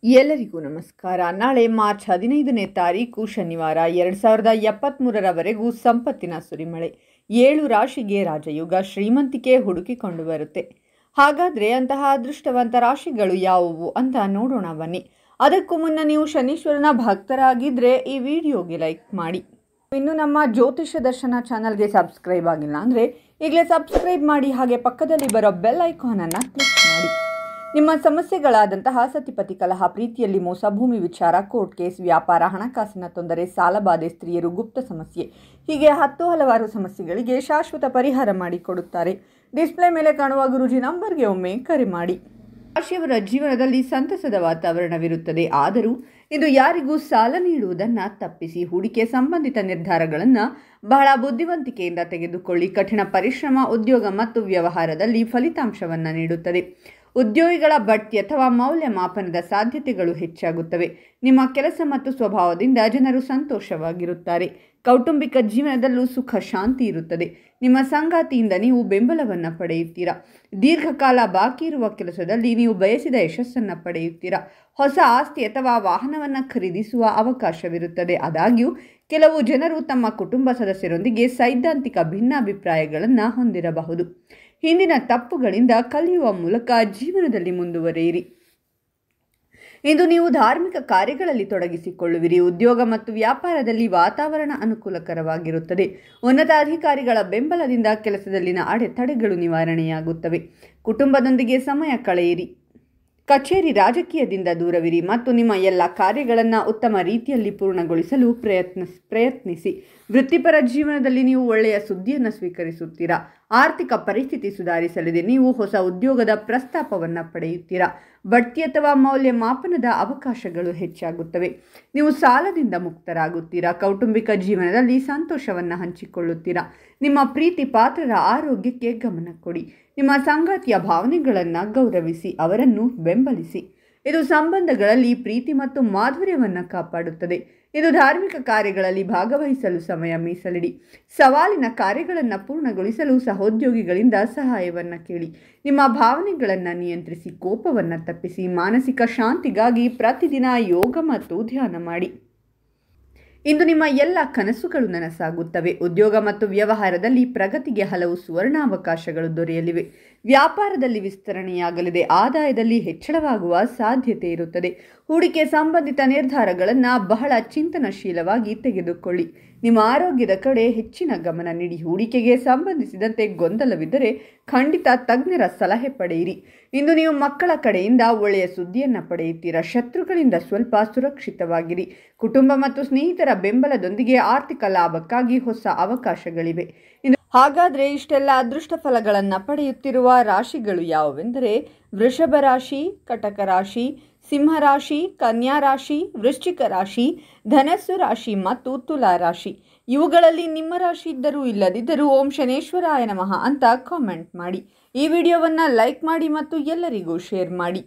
ಎಲ್ಲರಿಗೂ ನಮಸ್ಕಾರ. ನಾಳೆ ಮಾರ್ಚ್ 15ನೇ ತಾರೀಕು ಶನಿವಾರ 2023ರವರೆಗೂ ಸಂಪತ್ತಿನ ಸುರಿಮಳೆ. 7 ರಾಶಿಗೆ ರಾಜಯುಗ ಶ್ರೀಮಂತಿಕೆ ಹುಡುಕಿಕೊಂಡು ಬರುತ್ತೆ. ಹಾಗಾದರೆ ಅಂತಹ ಅದೃಷ್ಟವಂತ ರಾಶಿಗಳು ಯಾವುವು ಅಂತ ನೋಡೋಣ ಬನ್ನಿ. ಅದಕ್ಕೂ ಮುನ್ನ ನೀವು ಶನೀಶ್ವರನ ಭಕ್ತರಾಗಿದ್ದರೆ ಈ ವಿಡಿಯೋಗೆ ಲೈಕ್ ಮಾಡಿ. ಇನ್ನು ನಮ್ಮ ಜ್ಯೋತಿಷ್ಯ ದರ್ಶನ ಚಾನಲ್ಗೆ ಸಬ್ಸ್ಕ್ರೈಬ್ ಆಗಿಲ್ಲ ಅಂದರೆ ಈಗಲೇ ಸಬ್ಸ್ಕ್ರೈಬ್ ಮಾಡಿ, ಹಾಗೆ ಪಕ್ಕದಲ್ಲಿ ಬರೋ ಬೆಲ್ ಐಕಾನನ್ನು ಕ್ಲಿಕ್ ಮಾಡಿ. ನಿಮ್ಮ ಸಮಸ್ಯೆಗಳಾದಂತಹ ಸತಿಪತಿ ಕಲಹ, ಪ್ರೀತಿಯಲ್ಲಿ ಮೋಸ, ಭೂಮಿ ವಿಚಾರ, ಕೋರ್ಟ್ ಕೇಸ್, ವ್ಯಾಪಾರ, ಹಣಕಾಸಿನ ತೊಂದರೆ, ಸಾಲಬಾಧೆ, ಸ್ತ್ರೀಯರು, ಗುಪ್ತ ಸಮಸ್ಯೆ, ಹೀಗೆ ಹಲವಾರು ಸಮಸ್ಯೆಗಳಿಗೆ ಶಾಶ್ವತ ಪರಿಹಾರ ಮಾಡಿಕೊಡುತ್ತಾರೆ. ಡಿಸ್ಪ್ಲೇ ಮೇಲೆ ಕಾಣುವ ಗುರೂಜಿ ನಂಬರ್ಗೆ ಒಮ್ಮೆ ಕರೆ ಮಾಡಿ. ರಾಶಿಯವರ ಜೀವನದಲ್ಲಿ ಸಂತಸದ ವಾತಾವರಣವಿರುತ್ತದೆ. ಆದರೂ ಇದು ಯಾರಿಗೂ ಸಾಲ ನೀಡುವುದನ್ನು ತಪ್ಪಿಸಿ ಹೂಡಿಕೆ ಸಂಬಂಧಿತ ನಿರ್ಧಾರಗಳನ್ನು ಬಹಳ ಬುದ್ಧಿವಂತಿಕೆಯಿಂದ ತೆಗೆದುಕೊಳ್ಳಿ. ಕಠಿಣ ಪರಿಶ್ರಮ ಉದ್ಯೋಗ ಮತ್ತು ವ್ಯವಹಾರದಲ್ಲಿ ಫಲಿತಾಂಶವನ್ನು ನೀಡುತ್ತದೆ. ಉದ್ಯೋಗಿಗಳ ಬಡ್ತಿ ಅಥವಾ ಮೌಲ್ಯಮಾಪನದ ಸಾಧ್ಯತೆಗಳು ಹೆಚ್ಚಾಗುತ್ತವೆ. ನಿಮ್ಮ ಕೆಲಸ ಮತ್ತು ಸ್ವಭಾವದಿಂದ ಜನರು ಸಂತೋಷವಾಗಿರುತ್ತಾರೆ. ಕೌಟುಂಬಿಕ ಜೀವನದಲ್ಲೂ ಸುಖ ಶಾಂತಿ ಇರುತ್ತದೆ. ನಿಮ್ಮ ಸಂಗಾತಿಯಿಂದ ನೀವು ಬೆಂಬಲವನ್ನು ಪಡೆಯುತ್ತೀರಾ. ದೀರ್ಘಕಾಲ ಬಾಕಿ ಇರುವ ಕೆಲಸದಲ್ಲಿ ನೀವು ಬಯಸಿದ ಯಶಸ್ಸನ್ನು ಪಡೆಯುತ್ತೀರಾ. ಹೊಸ ಆಸ್ತಿ ಅಥವಾ ವಾಹನವನ್ನು ಖರೀದಿಸುವ ಅವಕಾಶವಿರುತ್ತದೆ. ಆದಾಗ್ಯೂ ಕೆಲವು ಜನರು ತಮ್ಮ ಕುಟುಂಬ ಸದಸ್ಯರೊಂದಿಗೆ ಸೈದ್ಧಾಂತಿಕ ಭಿನ್ನಾಭಿಪ್ರಾಯಗಳನ್ನು ಹೊಂದಿರಬಹುದು. ಹಿಂದಿನ ತಪ್ಪುಗಳಿಂದ ಕಲಿಯುವ ಮೂಲಕ ಜೀವನದಲ್ಲಿ ಮುಂದುವರಿಯಿರಿ. ಇಂದು ನೀವು ಧಾರ್ಮಿಕ ಕಾರ್ಯಗಳಲ್ಲಿ ತೊಡಗಿಸಿಕೊಳ್ಳುವಿರಿ. ಉದ್ಯೋಗ ಮತ್ತು ವ್ಯಾಪಾರದಲ್ಲಿ ವಾತಾವರಣ ಅನುಕೂಲಕರವಾಗಿರುತ್ತದೆ. ಉನ್ನತಾಧಿಕಾರಿಗಳ ಬೆಂಬಲದಿಂದ ಕೆಲಸದಲ್ಲಿನ ಅಡೆತಡೆಗಳು ನಿವಾರಣೆಯಾಗುತ್ತವೆ. ಕುಟುಂಬದೊಂದಿಗೆ ಸಮಯ ಕಳೆಯಿರಿ. ಕಚೇರಿ ರಾಜಕೀಯದಿಂದ ದೂರವಿರಿ ಮತ್ತು ನಿಮ್ಮ ಎಲ್ಲ ಕಾರ್ಯಗಳನ್ನು ಉತ್ತಮ ರೀತಿಯಲ್ಲಿ ಪೂರ್ಣಗೊಳಿಸಲು ಪ್ರಯತ್ನಿಸಿ. ವೃತ್ತಿಪರ ಜೀವನದಲ್ಲಿ ನೀವು ಒಳ್ಳೆಯ ಸುದ್ದಿಯನ್ನು ಸ್ವೀಕರಿಸುತ್ತೀರಾ. ಆರ್ಥಿಕ ಪರಿಸ್ಥಿತಿ ಸುಧಾರಿಸಲಿದೆ. ನೀವು ಹೊಸ ಉದ್ಯೋಗದ ಪ್ರಸ್ತಾಪವನ್ನು ಪಡೆಯುತ್ತೀರಾ. ಬಡ್ತಿ ಅಥವಾ ಮೌಲ್ಯಮಾಪನದ ಅವಕಾಶಗಳು ಹೆಚ್ಚಾಗುತ್ತವೆ. ನೀವು ಸಾಲದಿಂದ ಮುಕ್ತರಾಗುತ್ತೀರಾ. ಕೌಟುಂಬಿಕ ಜೀವನದಲ್ಲಿ ಸಂತೋಷವನ್ನು ಹಂಚಿಕೊಳ್ಳುತ್ತೀರಾ. ನಿಮ್ಮ ಪ್ರೀತಿ ಪಾತ್ರರ ಆರೋಗ್ಯಕ್ಕೆ ಗಮನ ಕೊಡಿ. ನಿಮ್ಮ ಸಂಗಾತಿಯ ಭಾವನೆಗಳನ್ನು ಗೌರವಿಸಿ, ಅವರನ್ನು ಬೆಂಬಲಿಸಿ. ಇದು ಸಂಬಂಧಗಳಲ್ಲಿ ಪ್ರೀತಿ ಮತ್ತು ಮಾಧುರ್ಯವನ್ನು ಕಾಪಾಡುತ್ತದೆ. ಇದು ಧಾರ್ಮಿಕ ಕಾರ್ಯಗಳಲ್ಲಿ ಭಾಗವಹಿಸಲು ಸಮಯ ಮೀಸಲಿಡಿ. ಸವಾಲಿನ ಕಾರ್ಯಗಳನ್ನು ಪೂರ್ಣಗೊಳಿಸಲು ಸಹೋದ್ಯೋಗಿಗಳಿಂದ ಸಹಾಯವನ್ನು ಕೇಳಿ. ನಿಮ್ಮ ಭಾವನೆಗಳನ್ನು ನಿಯಂತ್ರಿಸಿ, ಕೋಪವನ್ನು ತಪ್ಪಿಸಿ. ಮಾನಸಿಕ ಶಾಂತಿಗಾಗಿ ಪ್ರತಿದಿನ ಯೋಗ ಮತ್ತು ಧ್ಯಾನ ಮಾಡಿ. ಇಂದು ನಿಮ್ಮ ಎಲ್ಲ ಕನಸುಗಳು ನನಸಾಗುತ್ತವೆ. ಉದ್ಯೋಗ ಮತ್ತು ವ್ಯವಹಾರದಲ್ಲಿ ಪ್ರಗತಿಗೆ ಹಲವು ಸುವರ್ಣಾವಕಾಶಗಳು ದೊರೆಯಲಿವೆ. ವ್ಯಾಪಾರದಲ್ಲಿ ವಿಸ್ತರಣೆಯಾಗಲಿದೆ. ಆದಾಯದಲ್ಲಿ ಹೆಚ್ಚಳವಾಗುವ ಸಾಧ್ಯತೆ ಇರುತ್ತದೆ. ಹೂಡಿಕೆ ಸಂಬಂಧಿತ ನಿರ್ಧಾರಗಳನ್ನು ಬಹಳ ಚಿಂತನಶೀಲವಾಗಿ ತೆಗೆದುಕೊಳ್ಳಿ. ನಿಮ್ಮ ಆರೋಗ್ಯದ ಕಡೆ ಹೆಚ್ಚಿನ ಗಮನ ನೀಡಿ. ಹೂಡಿಕೆಗೆ ಸಂಬಂಧಿಸಿದಂತೆ ಗೊಂದಲವಿದ್ದರೆ ಖಂಡಿತ ತಜ್ಞರ ಸಲಹೆ ಪಡೆಯಿರಿ. ಇಂದು ನೀವು ಮಕ್ಕಳ ಕಡೆಯಿಂದ ಒಳ್ಳೆಯ ಸುದ್ದಿಯನ್ನು ಪಡೆಯುತ್ತೀರಾ. ಶತ್ರುಗಳಿಂದ ಸ್ವಲ್ಪ ಸುರಕ್ಷಿತವಾಗಿರಿ. ಕುಟುಂಬ ಮತ್ತು ಸ್ನೇಹಿತರ ಬೆಂಬಲದೊಂದಿಗೆ ಆರ್ಥಿಕ ಲಾಭಕ್ಕಾಗಿ ಹೊಸ ಅವಕಾಶಗಳಿವೆ. ಹಾಗಾದರೆ ಇಷ್ಟೆಲ್ಲ ಅದೃಷ್ಟ ಫಲಗಳನ್ನು ಪಡೆಯುತ್ತಿರುವ ರಾಶಿಗಳು ಯಾವುವೆಂದರೆ ವೃಷಭ ರಾಶಿ, ಕಟಕ ರಾಶಿ, ಸಿಂಹರಾಶಿ, ಕನ್ಯಾ ರಾಶಿ, ವೃಶ್ಚಿಕ ರಾಶಿ, ಧನಸ್ಸು ರಾಶಿ ಮತ್ತು ತುಲಾ ರಾಶಿ. ಇವುಗಳಲ್ಲಿ ನಿಮ್ಮ ರಾಶಿ ಇದ್ದರೂ ಇಲ್ಲದಿದ್ದರೂ ಓಂ ಶನೇಶ್ವರಾಯ ನಮಃ ಅಂತ ಕಾಮೆಂಟ್ ಮಾಡಿ. ಈ ವಿಡಿಯೋವನ್ನು ಲೈಕ್ ಮಾಡಿ ಮತ್ತು ಎಲ್ಲರಿಗೂ ಶೇರ್ ಮಾಡಿ.